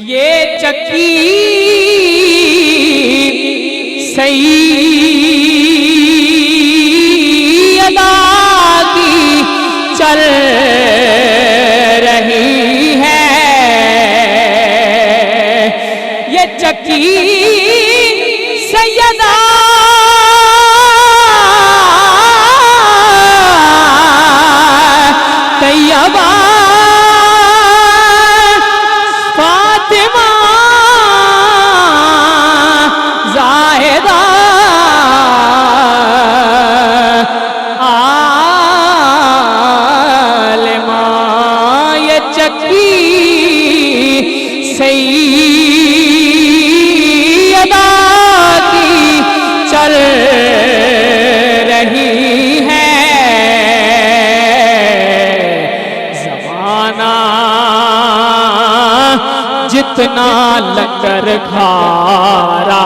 ये चक्की सैयदा की चल रही है, ये चक्की सैयदा तैयबा फातिमा ज़ाहिदा आलिमा, ये चक्की सैयदा की चल रही है। ज़माना जितना लंगर खारा